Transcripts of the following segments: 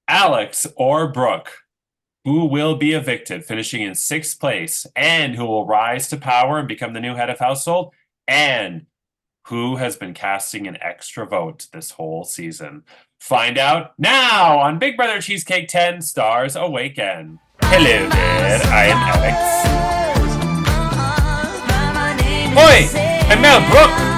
Alex or Brooke, who will be evicted, finishing in sixth place, and who will rise to power and become the new head of household, and who has been casting an extra vote this whole season. Find out now on Big Brother Cheesecake 10 Stars Awaken. Hello there, I am Alex. Oi, I'm Mel Brooke.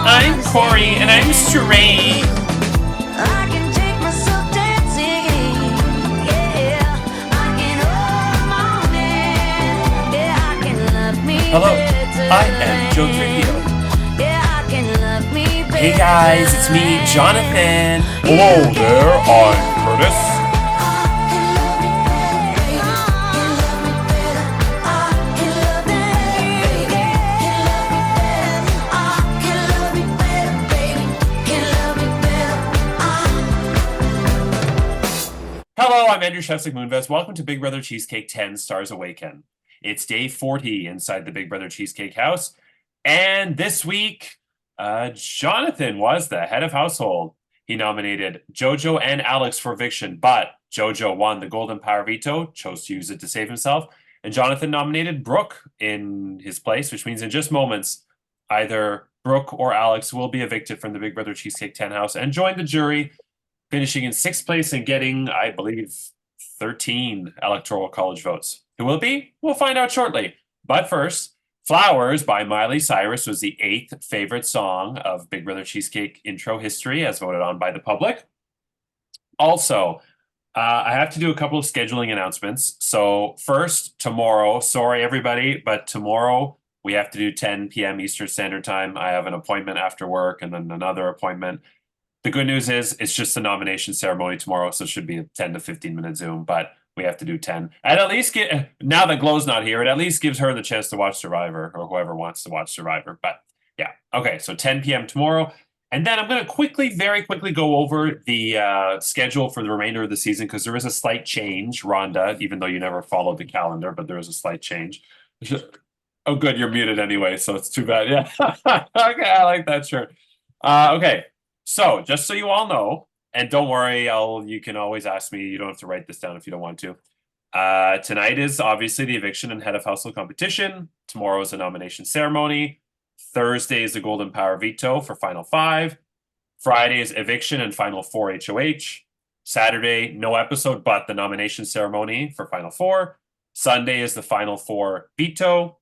I'm Corey, and I'm straight. Hello, I am Joe Trujillo. Hey guys, it's me, Jonathan. Hello there, I'm Curtis. Hello, I'm Andrew Shefsick Moonves. Welcome to Big Brother Cheesecake 10 Stars Awaken. It's day 40 inside the Big Brother Cheesecake house. And this week, Jonathan was the head of household. He nominated Jojo and Alex for eviction, but Jojo won the Golden Power veto, chose to use it to save himself. And Jonathan nominated Brooke in his place, which means in just moments, either Brooke or Alex will be evicted from the Big Brother Cheesecake 10 house and join the jury, finishing in sixth place and getting, I believe, 13 electoral college votes. Who will it be? We'll find out shortly. But first, Flowers by Miley Cyrus was the 8th favorite song of Big Brother Cheesecake intro history, as voted on by the public. Also, I have to do a couple of scheduling announcements. So first, tomorrow, sorry everybody, but tomorrow we have to do 10 p.m. Eastern Standard Time. I have an appointment after work and then another appointment. The good news is it's just the nomination ceremony tomorrow, so it should be a 10 to 15-minute Zoom, but we have to do 10. And at least now that Glow's not here, it at least gives her the chance to watch Survivor, or whoever wants to watch Survivor. But yeah, okay, so 10 p.m. tomorrow. And then I'm going to very quickly go over the schedule for the remainder of the season, because there is a slight change, Rhonda, even though you never followed the calendar, but there is a slight change. Oh, good, you're muted anyway, so it's too bad. Yeah, okay, I like that shirt. Okay. So, just so you all know, and don't worry, you can always ask me. You don't have to write this down if you don't want to. Tonight is obviously the eviction and head of household competition. Tomorrow is a nomination ceremony. Thursday is the Golden Power veto for Final 5. Friday is eviction and Final 4 HOH. Saturday, no episode, but the nomination ceremony for Final 4. Sunday is the Final 4 veto.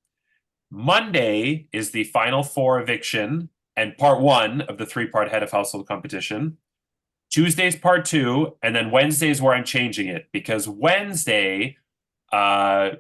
Monday is the Final 4 eviction and part 1 of the 3-part head of household competition. Tuesday's part 2, and then Wednesday's where I'm changing it, because Wednesday, by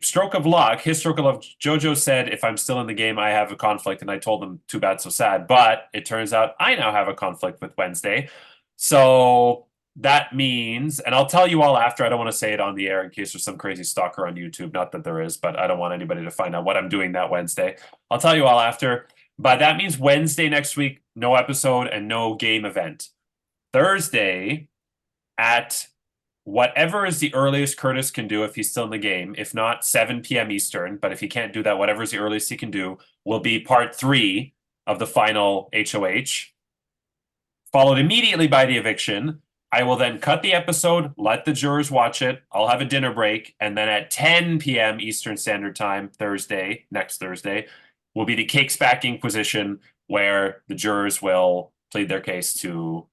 stroke of luck, Jojo said, if I'm still in the game, I have a conflict, and I told him, too bad, so sad. But it turns out I now have a conflict with Wednesday. So that means, and I'll tell you all after, I don't want to say it on the air in case there's some crazy stalker on YouTube. Not that there is, but I don't want anybody to find out what I'm doing that Wednesday. I'll tell you all after. But that means Wednesday next week, no episode and no game event. Thursday, at whatever is the earliest Curtis can do if he's still in the game, if not 7 p.m. Eastern, but if he can't do that, whatever is the earliest he can do, will be part 3 of the final HOH, followed immediately by the eviction. I will then cut the episode, let the jurors watch it. I'll have a dinner break. And then at 10 p.m. Eastern Standard Time, next Thursday, will be the Cakes Back Inquisition, where the jurors will plead their case to...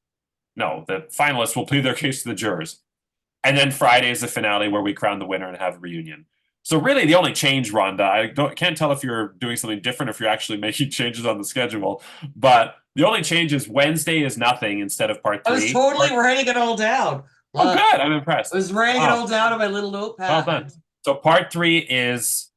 No, the finalists will plead their case to the jurors. And then Friday is the finale where we crown the winner and have a reunion. So really the only change, Rhonda, I can't tell if you're doing something different, if you're actually making changes on the schedule, but the only change is Wednesday is nothing instead of part 3. I was totally writing it all down. Oh, good. I'm impressed. I was writing it all down on my little notepad. Well done. So part 3 is...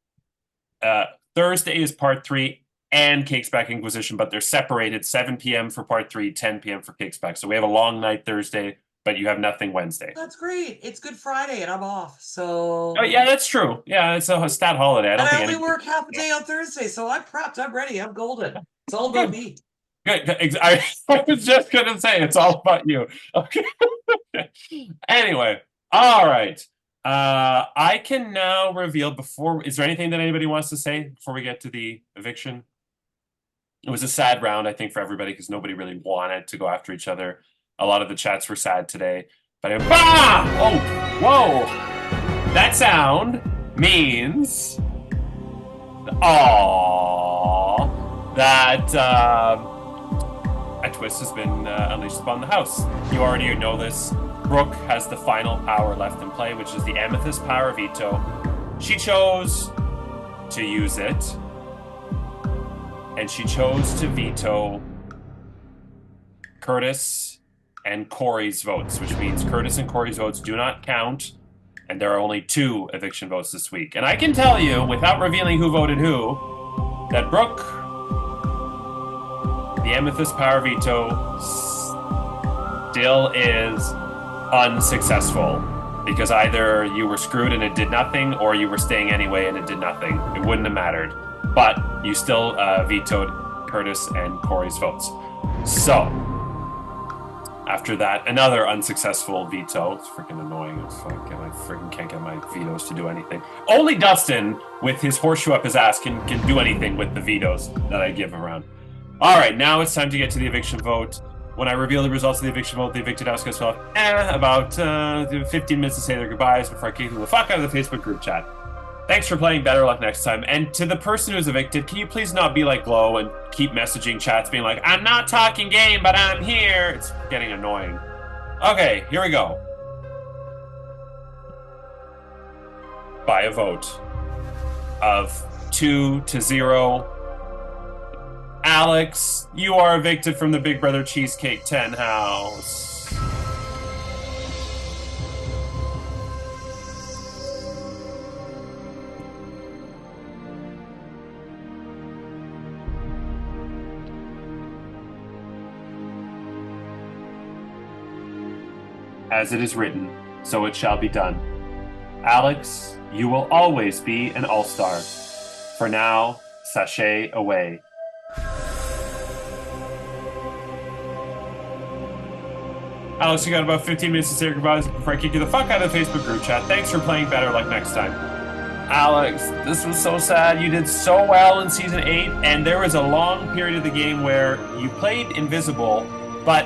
Thursday is part 3 and Cakes Back Inquisition, but they're separated 7 p.m. for part 3, 10 p.m. for Cakes Back. So we have a long night Thursday, but you have nothing Wednesday. That's great. It's Good Friday and I'm off. So. Oh, yeah, that's true. Yeah, it's a stat holiday. I only work half a day on Thursday, so I'm prepped. I'm ready. I'm golden. It's all about me. Good. I was just going to say, it's all about you. Okay. Anyway, all right. I can now reveal is there anything that anybody wants to say before we get to the eviction? It was a sad round, I think, for everybody because nobody really wanted to go after each other. A lot of the chats were sad today. But oh, whoa! That sound means, that a twist has been unleashed upon the house. You already know this. Brooke has the final power left in play, which is the Amethyst Power Veto. She chose to use it, and she chose to veto Curtis and Corey's votes, which means Curtis and Corey's votes do not count, and there are only 2 eviction votes this week. And I can tell you, without revealing who voted who, that Brooke, the Amethyst Power Veto, still is unsuccessful, because either you were screwed and it did nothing, or you were staying anyway and it did nothing. It wouldn't have mattered. But you still vetoed Curtis and Corey's votes. So, after that, another unsuccessful veto. It's freaking annoying. It's like, I freaking can't get my vetoes to do anything. Only Dustin, with his horseshoe up his ass, can do anything with the vetoes that I give around. All right, now it's time to get to the eviction vote. When I reveal the results of the eviction vote, the evicted house gets about 15 minutes to say their goodbyes before I kick them the fuck out of the Facebook group chat. Thanks for playing. Better luck next time. And to the person who's evicted, can you please not be like Glow and keep messaging chats being like, I'm not talking game, but I'm here. It's getting annoying. Okay, here we go. By a vote of 2-0, Alex, you are evicted from the Big Brother Cheesecake 10 house. As it is written, so it shall be done. Alex, you will always be an all-star. For now, sashay away. Alex, you got about 15 minutes to say your goodbyes before I kick you the fuck out of the Facebook group chat. Thanks for playing. Better luck next time. Alex, this was so sad. You did so well in Season 8, and there was a long period of the game where you played invisible, but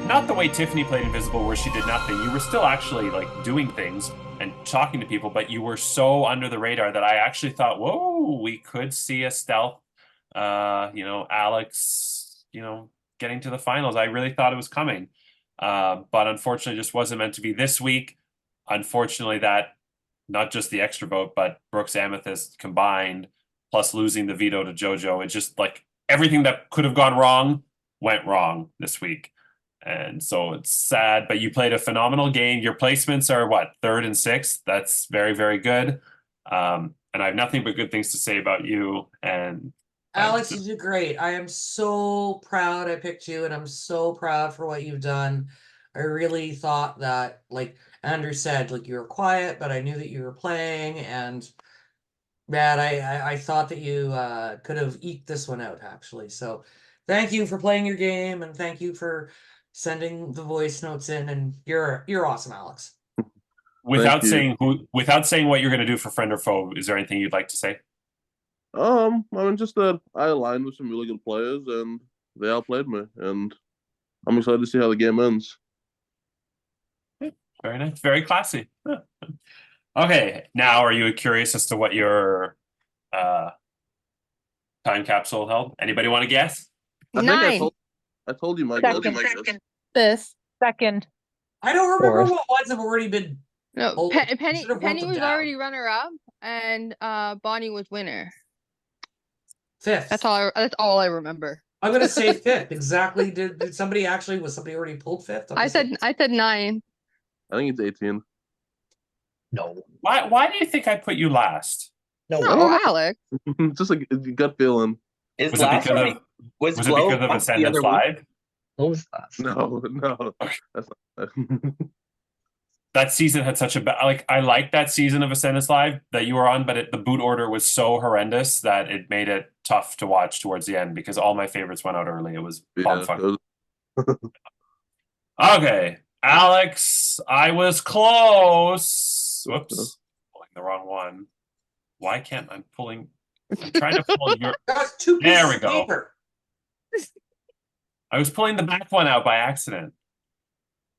not the way Tiffany played invisible where she did nothing. You were still actually like doing things and talking to people, but you were so under the radar that I actually thought, whoa, we could see a stealth, Alex, getting to the finals. I really thought it was coming. But unfortunately, it just wasn't meant to be this week. Unfortunately, that not just the extra vote, but Brooks Amethyst combined, plus losing the veto to JoJo, it just like everything that could have gone wrong went wrong this week. And so it's sad, but you played a phenomenal game. Your placements are what, 3rd and 6th? That's very, very good. And I have nothing but good things to say about you. And Alex, you did great. I am so proud I picked you, and I'm so proud for what you've done. I really thought that, like Andrew said, like you were quiet, but I knew that you were playing, and man, I thought that you could have eked this one out, actually. So thank you for playing your game, and thank you for sending the voice notes in, and you're awesome, Alex. Without saying what you're going to do for friend or foe, is there anything you'd like to say? I mean, just that I aligned with some really good players, and they outplayed me, and I'm excited to see how the game ends. Very nice, very classy. Okay, now are you curious as to what your time capsule held? Anybody want to guess? I 9. think I told you my guess. This. Second. I don't remember 4th. what ones have already been. No, Oh, you Penny should have wrote Penny them was down. already runner up, and Bonnie was winner. 5th. That's all I remember. I'm gonna say 5th. Exactly. Did somebody was somebody already pulled 5th? I said 9. I think it's 18. no. Why do you think I put you last? No. No, Alex. Just a gut feeling. Is Was it last because week of was was it Glow because of up the Ascendance other week? Live? What was last? No, that's not. That season had such a I like that season of Ascendance Live that you were on, but the boot order was so horrendous that it made it tough to watch towards the end because all my favorites went out early. It was bumfuck. Okay, Alex, I was close. Whoops, pulling the wrong one. Why can't I'm trying to pull your? That's 2 There pieces we of go. paper. I was pulling the back one out by accident.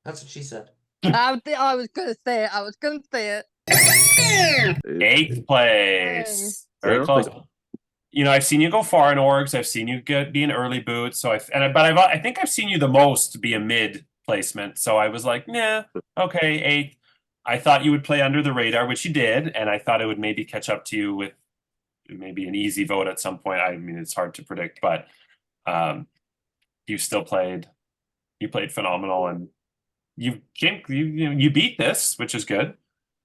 That's what she said. I was gonna say it. I was gonna say it. 8th place. Very Yeah, close. like- You know, I've seen you go far in orgs. I've seen you be an early boot. So I think I've seen you the most be a mid placement. So I was like, nah, okay, 8th. I thought you would play under the radar, which you did, and I thought it would maybe catch up to you with maybe an easy vote at some point. I mean, it's hard to predict, but you still played. You played phenomenal, and you beat this, which is good.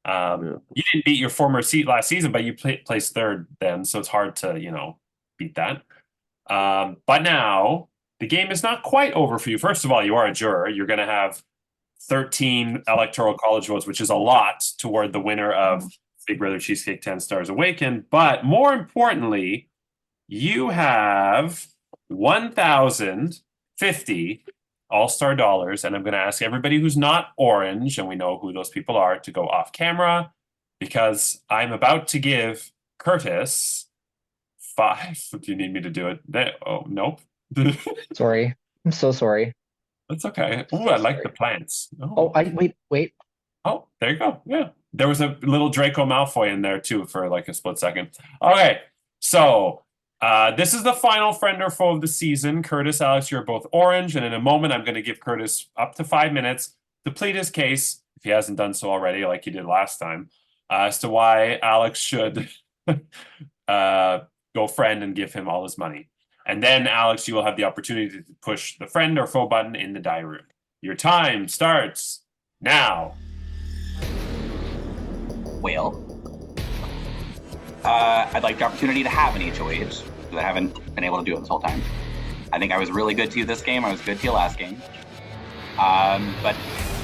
You didn't beat your former seat last season, but you placed 3rd then, so it's hard to beat that. But now the game is not quite over for you. First of all, you are a juror. You're going to have 13 electoral college votes, which is a lot toward the winner of Big Brother Cheesecake 10 Stars Awakened. But more importantly, you have 1,050 all-star dollars, and I'm going to ask everybody who's not orange, and we know who those people are, to go off camera, because I'm about to give Curtis 5. Do you need me to do it? Oh, nope. Sorry. I'm so sorry. That's okay. Oh, I like the plants. Oh, wait. Oh, there you go. Yeah. There was a little Draco Malfoy in there too for like a split second. Okay. So this is the final friend or foe of the season. Curtis, Alex, you're both orange. And in a moment, I'm going to give Curtis up to 5 minutes to plead his case, if he hasn't done so already, like he did last time, as to why Alex should go friend and give him all his money. And then, Alex, you will have the opportunity to push the friend or foe button in the die room. Your time starts now. Well, I'd like the opportunity to have an HOH, because I haven't been able to do it this whole time. I think I was really good to you this game. I was good to you last game. But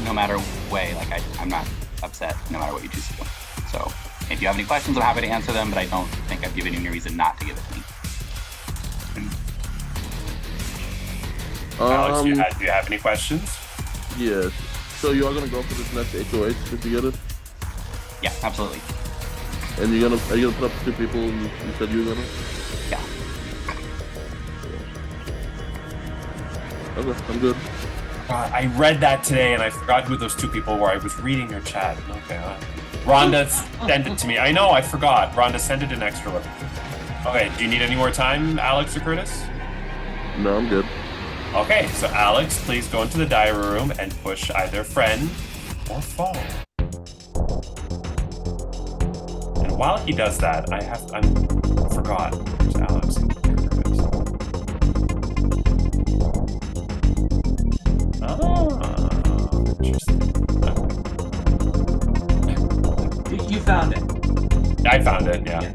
no matter way, like I'm not upset no matter what you choose to do. So if you have any questions, I'm happy to answer them, but I don't think I've given you any reason not to give it to me. Alex, do you have any questions? Yes. So you are gonna go for this next HOH if you get it, Yeah, absolutely. and are you gonna put up 2 people you said you were gonna? Yeah. Okay, I'm good. I read that today and I forgot who those 2 people were. I was reading your chat. Okay. Rhonda sent it to me. I know, I forgot. Rhonda sent it in extra level. Okay, do you need any more time, Alex or Curtis? No, I'm good. Okay, so Alex, please go into the diary room and push either friend or foe. And while he does that, I forgot. Where's Alex? Interesting. You found it. I found it, yeah.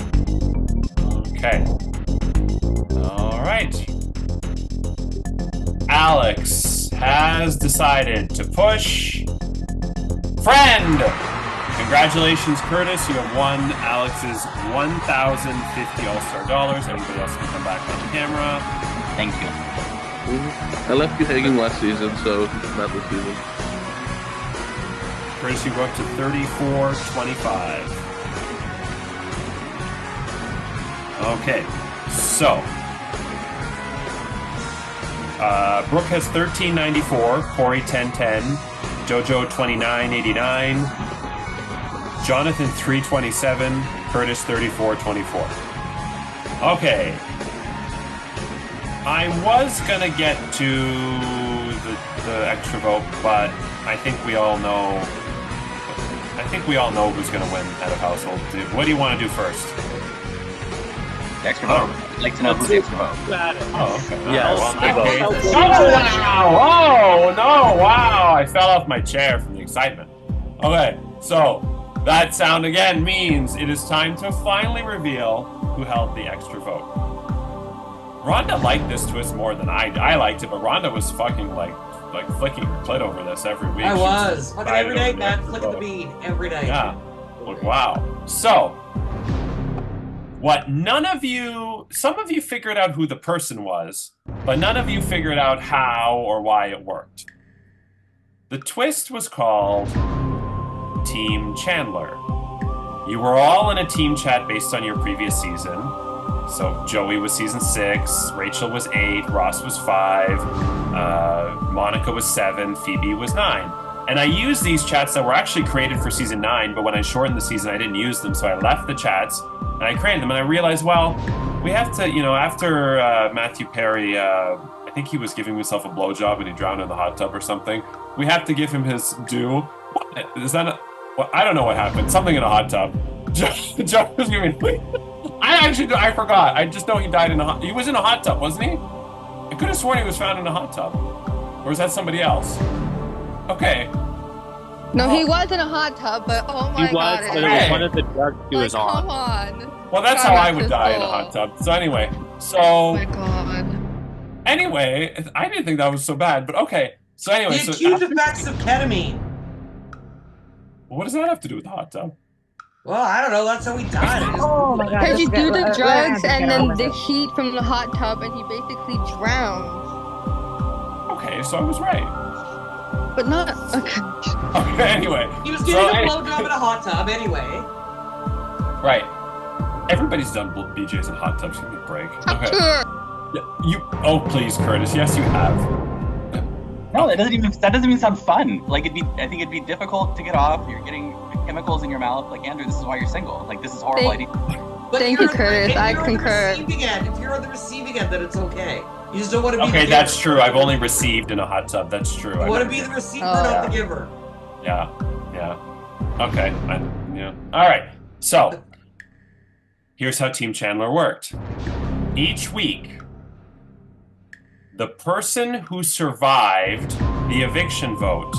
Okay. All right. Alex has decided to push friend. Congratulations, Curtis. You have won Alex's 1,050 all-star dollars. Anybody else can come back on the camera. Thank you. I left you hanging last season, so not this season. Curtis, you go up to 34.25. Okay, so Brooke has 13.94, Corey 10.10, Jojo 29.89, Jonathan 3.27, Curtis 34.24. Okay. I was gonna get to the extra vote, but I think we all know. I think we all know who's gonna win out of household. What do you want to do first? The extra vote. I'd like to know who's the extra vote. Oh, okay. Yes. Oh, wow! Oh no! Wow! I fell off my chair from the excitement. Okay, so that sound again means it is time to finally reveal who held the extra vote. Rhonda liked this twist more than I liked it, but Rhonda was fucking like flicking her clit over this every week. I She was. Fucking every excited night, over man. the Flicking the vote. bean. Every night. Yeah. Like, wow. So, what none of you, some of you figured out who the person was, but none of you figured out how or why it worked. The twist was called Team Chandler. You were all in a team chat based on your previous season. So Joey was season 6, Rachel was 8, Ross was 5, Monica was 7, Phoebe was 9. And I used these chats that were actually created for season 9, but when I shortened the season, I didn't use them. So I left the chats and I created them. And I realized, well, we have to, after Matthew Perry, I think he was giving himself a blowjob and he drowned in the hot tub or something. We have to give him his due. Is that well, I don't know what happened. Something in a hot tub. Joe was giving me. I forgot. I just know he died in a hot. He was in a hot tub, wasn't he? I could have sworn he was found in a hot tub. Or is that somebody else? Okay. No, he was in a hot tub, but oh my god. But it was one of the drugs he was on. Come on. Well, that's how I would die in a hot tub. So anyway, Oh my god. Anyway, I didn't think that was so bad, but okay. So anyway, The acute effects of ketamine. What does that have to do with the hot tub? Well, I don't know. That's how he died. Oh my god. Because you do the let's drugs get and on then with the it. heat from the hot tub and he basically drowns. Okay, so I was right. But not okay. Okay, anyway. He was getting a blowjob in a hot tub anyway. Right. Everybody's done BJ's in hot tubs. Give me a break. Okay. Sure. Yeah, oh, please, Curtis. Yes, you have. No, that doesn't even sound fun. Like I think it'd be difficult to get off. You're getting chemicals in your mouth. Like Andrew, this is why you're single. Like this is horrible. But Thank you, Curtis. I concur. If you're on the receiving end, then it's okay. You just don't want to be. Okay, the that's giver. true. I've only received in a hot tub. That's true. You want to be the receiver, not the giver. Yeah. Okay. Yeah. All right. So here's how Team Chandler worked. Each week, the person who survived the eviction vote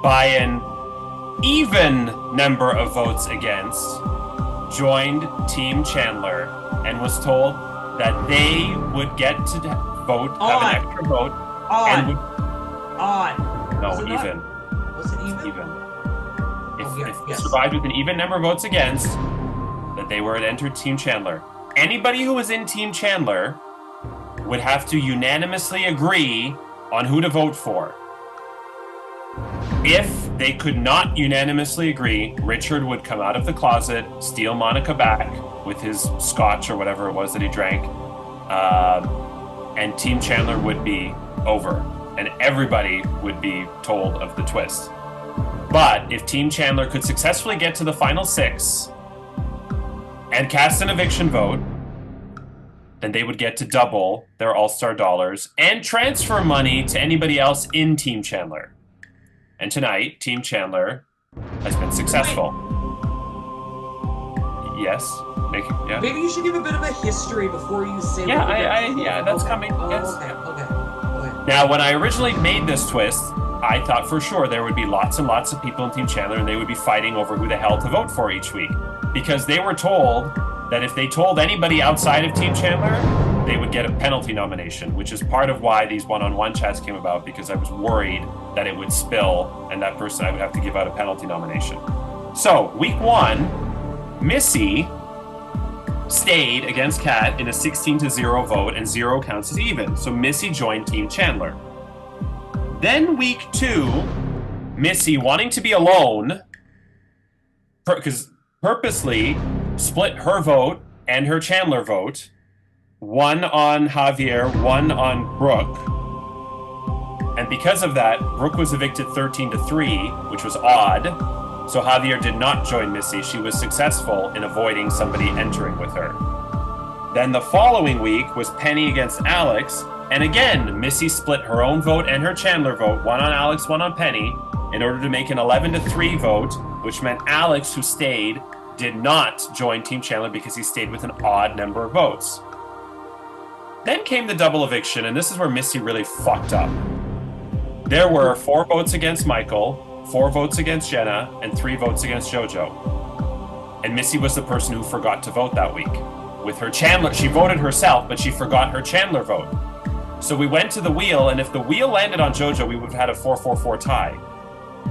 by an even number of votes against joined Team Chandler and was told that they would get to vote, have an extra vote. On. No, Was it not? even. Was it even? Even. If yes. survived with an even number of votes against, that they were entered Team Chandler. Anybody who was in Team Chandler would have to unanimously agree on who to vote for. If they could not unanimously agree, Richard would come out of the closet, steal Monica back with his scotch or whatever it was that he drank, and Team Chandler would be over, and everybody would be told of the twist. But if Team Chandler could successfully get to the final 6 and cast an eviction vote, then they would get to double their All-Star dollars and transfer money to anybody else in Team Chandler. And tonight, Team Chandler has been successful. Yes? Yeah. Maybe you should give a bit of a history before you say. Yeah, that's coming. Oh, Yes. Okay. Now, when I originally made this twist, I thought for sure there would be lots and lots of people in Team Chandler and they would be fighting over who the hell to vote for each week. Because they were told that if they told anybody outside of Team Chandler, they would get a penalty nomination, which is part of why these one-on-one chats came about, because I was worried that it would spill and that person, I would have to give out a penalty nomination. So, week 1, Missy stayed against Kat in a 16-0 vote, and 0 counts as even. So Missy joined Team Chandler. Then week 2, Missy, wanting to be alone, because purposely split her vote and her Chandler vote, one on Javier, one on Brooke. And because of that, Brooke was evicted 13-3, which was odd. So Javier did not join Missy. She was successful in avoiding somebody entering with her. Then the following week was Penny against Alex. And again, Missy split her own vote and her Chandler vote, one on Alex, one on Penny, in order to make an 11-3 vote, which meant Alex, who stayed, did not join Team Chandler because he stayed with an odd number of votes. Then came the double eviction, and this is where Missy really fucked up. There were 4 votes against Michael, 4 votes against Jenna, and 3 votes against JoJo. And Missy was the person who forgot to vote that week. With her Chandler, she voted herself, but she forgot her Chandler vote. So we went to the wheel, and if the wheel landed on JoJo, we would have had a 4-4-4 tie.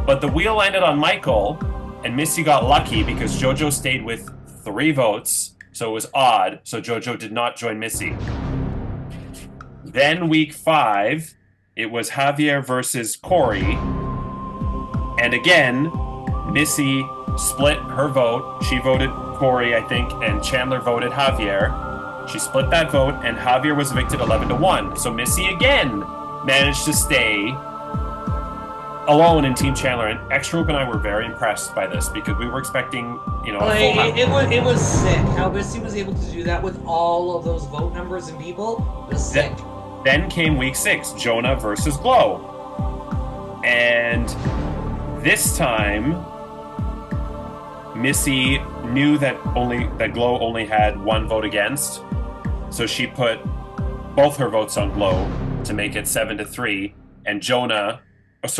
But the wheel landed on Michael, and Missy got lucky because JoJo stayed with 3 votes, so it was odd, so JoJo did not join Missy. Then week 5, it was Javier versus Corey. And again, Missy split her vote. She voted Corey, I think, and Chandler voted Javier. She split that vote, and Javier was evicted 11-1. So Missy again managed to stay alone in Team Chandler. And X Group and I were very impressed by this because we were expecting, you know, a full house. It was sick how Missy was able to do that with all of those vote numbers and people. It was sick. Then came week 6, Jonah versus Glow. And this time, Missy knew that Glow only had 1 vote against, so she put both her votes on Glow to make it 7-3. And Jonah was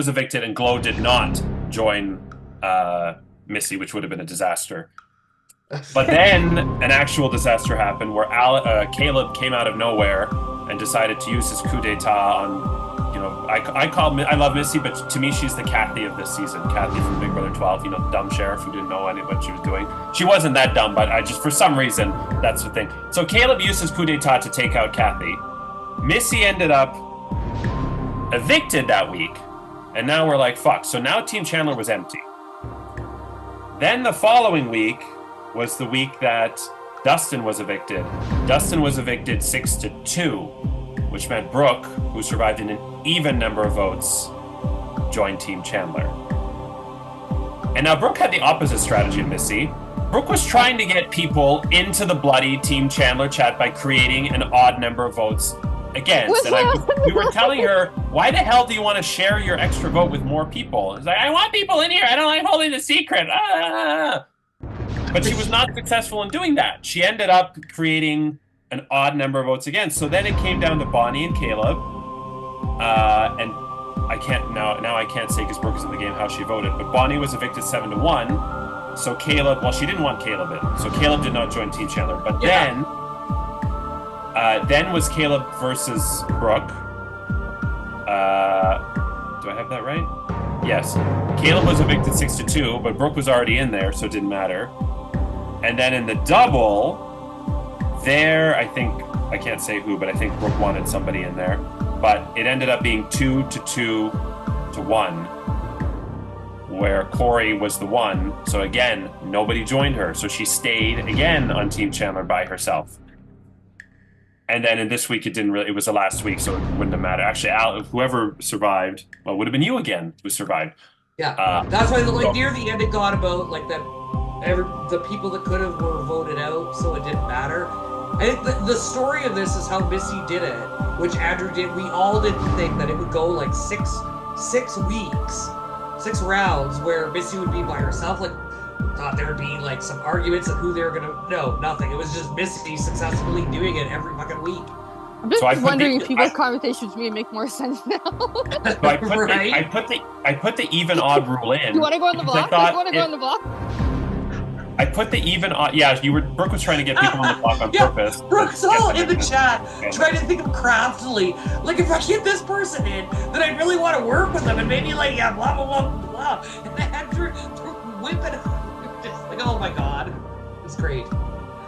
evicted, and Glow did not join Missy, which would have been a disaster. But then an actual disaster happened where Caleb came out of nowhere and decided to use his coup d'etat on, you know, I love Missy, but to me she's the Kathy of this season. Kathy from Big Brother 12, you know, the dumb sheriff who didn't know what she was doing. She wasn't that dumb, but I just, for some reason, that's the thing. So Caleb used his coup d'etat to take out Kathy. Missy ended up evicted that week, and now we're like, fuck. So now Team Chandler was empty. Then the following week was the week that Dustin was evicted. Dustin was evicted 6-2, which meant Brooke, who survived in an even number of votes, joined Team Chandler. And now Brooke had the opposite strategy of Missy. Brooke was trying to get people into the bloody Team Chandler chat by creating an odd number of votes against. And we were telling her, why the hell do you want to share your extra vote with more people? It's like, I want people in here. I don't like holding the secret. But she was not successful in doing that. She ended up creating an odd number of votes against. So then it came down to Bonnie and Caleb. And I can't now I can't say because Brooke is in the game how she voted. But Bonnie was evicted 7-1. So Caleb, well, she didn't want Caleb in. So Caleb did not join Team Chandler. But then was Caleb versus Brooke. Do I have that right? Yes. Caleb was evicted 6-2, but Brooke was already in there, so it didn't matter. And then in the double, there, I think, I can't say who, but I think Brooke wanted somebody in there. But it ended up being 2-2-1, where Corey was the one. So again, nobody joined her. So she stayed again on Team Chandler by herself. And then in this week, it was the last week, so it wouldn't have mattered. Actually, whoever survived, well, it would have been you again who survived. Yeah, that's why, like, near the end, it got about, like, that the people that could have were voted out, so it didn't matter. I think the story of this is how Missy did it, which Andrew did. We all didn't think that it would go, like, six weeks, 6 rounds, where Missy would be by herself, like, thought there would be like some arguments of who they were gonna nothing. It was just Missy successfully doing it every fucking week. I'm just wondering if people's conversations with me make more sense now. So I put the even odd rule in. You want to go on the block? You want to go on the block? I put the even odd. Yeah, Brooke was trying to get people on the block on purpose. Brooke's all in the chat, trying to think of craftily. Like, if I get this person in, then I really want to work with them, and maybe like blah blah blah blah. And I had to whip it. Just like, oh my god, it's great.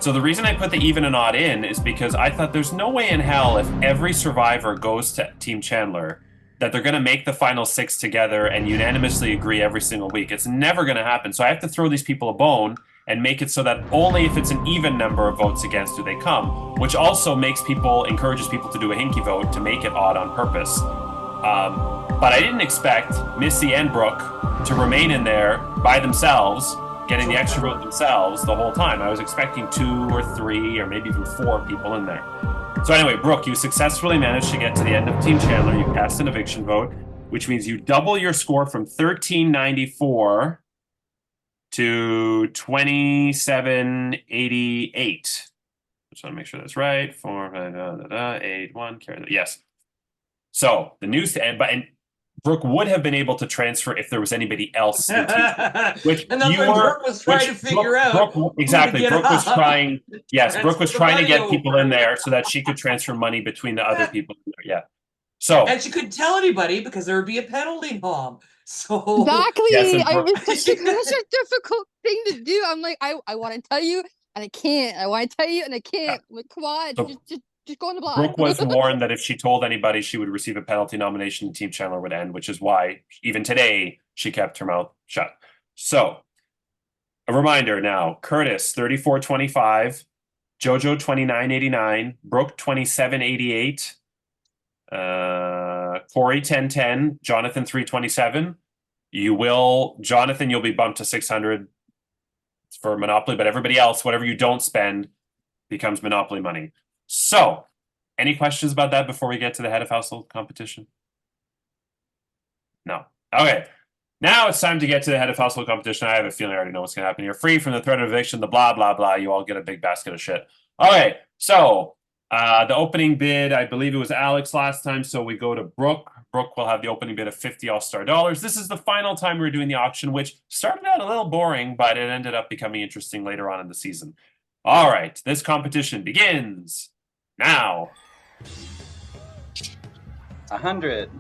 So the reason I put the even and odd in is because I thought there's no way in hell if every survivor goes to Team Chandler that they're going to make the final 6 together and unanimously agree every single week. It's never going to happen. So I have to throw these people a bone and make it so that only if it's an even number of votes against do they come, which also encourages people to do a hinky vote to make it odd on purpose. But I didn't expect Missy and Brooke to remain in there by themselves, getting the extra vote themselves the whole time. I was expecting 2 or 3 or maybe even 4 people in there. So anyway, Brooke, you successfully managed to get to the end of Team Chandler. You cast an eviction vote, which means you double your score from 1394 to 2788. Just want to make sure that's right. 481. Yes. So the news and Brooke would have been able to transfer if there was anybody else in Team which and that's what Brooke was trying to figure out. Exactly. Brooke was trying. Yes, Brooke was trying to get people in there so that she could transfer money between the other people in there. Yeah. So and she couldn't tell anybody because there would be a penalty bomb. So exactly. Yes, It was such a difficult thing to do. I'm like, I want to tell you and I can't. I want to tell you and I can't. Like, come on, so just go on the block. Brooke was warned that if she told anybody, she would receive a penalty nomination. Team Chandler would end, which is why even today she kept her mouth shut. So, a reminder now: Curtis 34-25, Jojo 29.89, Brooke 27.88, Corey 10.10, Jonathan 3.27. Jonathan, you'll be bumped to 600 for Monopoly, but everybody else, whatever you don't spend, becomes Monopoly money. So, any questions about that before we get to the head of household competition? No. Okay. Now it's time to get to the head of household competition. I have a feeling I already know what's going to happen here. Free from the threat of eviction, the blah, blah, blah. You all get a big basket of shit. Okay. So, the opening bid, I believe it was Alex last time. So we go to Brooke. Brooke will have the opening bid of 50 All-Star dollars. This is the final time we're doing the auction, which started out a little boring, but it ended up becoming interesting later on in the season. All right. This competition begins now. 100.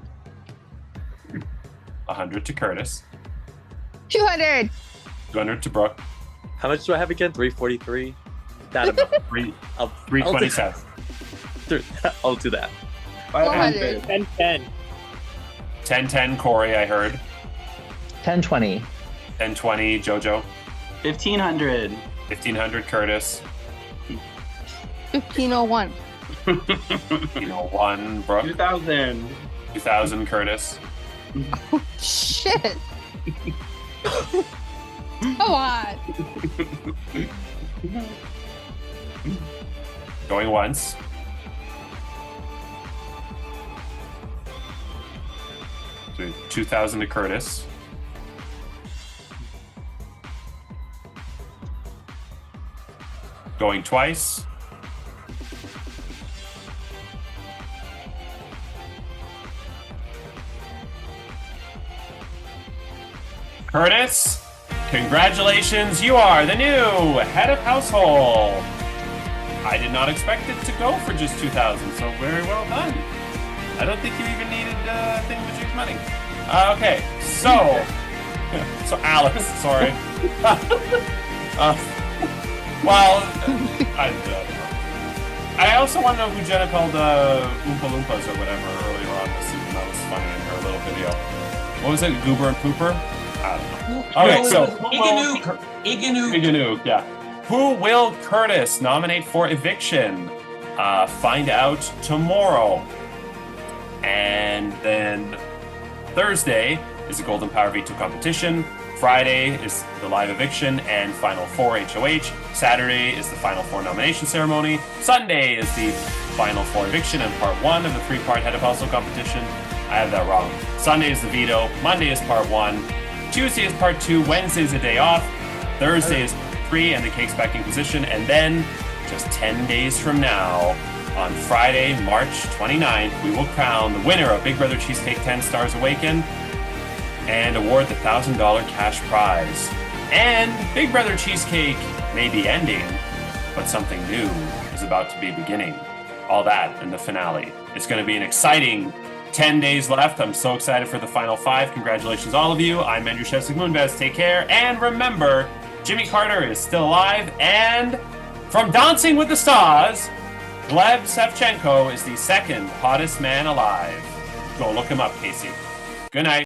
100 to Curtis. 200. 200 to Brooke. How much do I have again? 343. That amount. 327. I'll do that. 400. 1010. 1010 Corey, I heard. 1020. 1020 Jojo. 1500. 1500 Curtis. 1501. 1501 Brooke. 2000. 2000 Curtis. Shit. Come on. Going once. So 2000 to Curtis. Going twice. Curtis, congratulations, you are the new head of household. I did not expect it to go for just 2,000, so very well done. I don't think you even needed a thing to drink money. Okay, so Alex, sorry. Well, I don't know. I also want to know who Jenna called Oompa Loompas or whatever earlier on this season. That was funny in her little video. What was it, Goober and Pooper? I don't know. Okay, so Iganook, yeah. Who will Curtis nominate for eviction? Find out tomorrow. And then Thursday is the Golden Power V2 competition. Friday is the live eviction and Final Four HOH. Saturday is the Final Four nomination ceremony. Sunday is the Final Four eviction and part 1 of the 3-part head of household competition. I have that wrong. Sunday is the veto. Monday is part 1. Tuesday is part 2. Wednesday is a day off. Thursday is 3 and the cake's back in position. And then, just 10 days from now, on Friday, March 29th, we will crown the winner of Big Brother Cheesecake 10 Stars Awaken and award the $1,000 cash prize. And Big Brother Cheesecake may be ending, but something new is about to be beginning. All that in the finale. It's going to be an exciting 10 days left. I'm so excited for the final 5. Congratulations, all of you. I'm Andrew Shevsik Moonves. Take care. And remember, Jimmy Carter is still alive. And from Dancing with the Stars, Gleb Sevchenko is the 2nd hottest man alive. Go look him up, Casey. Good night.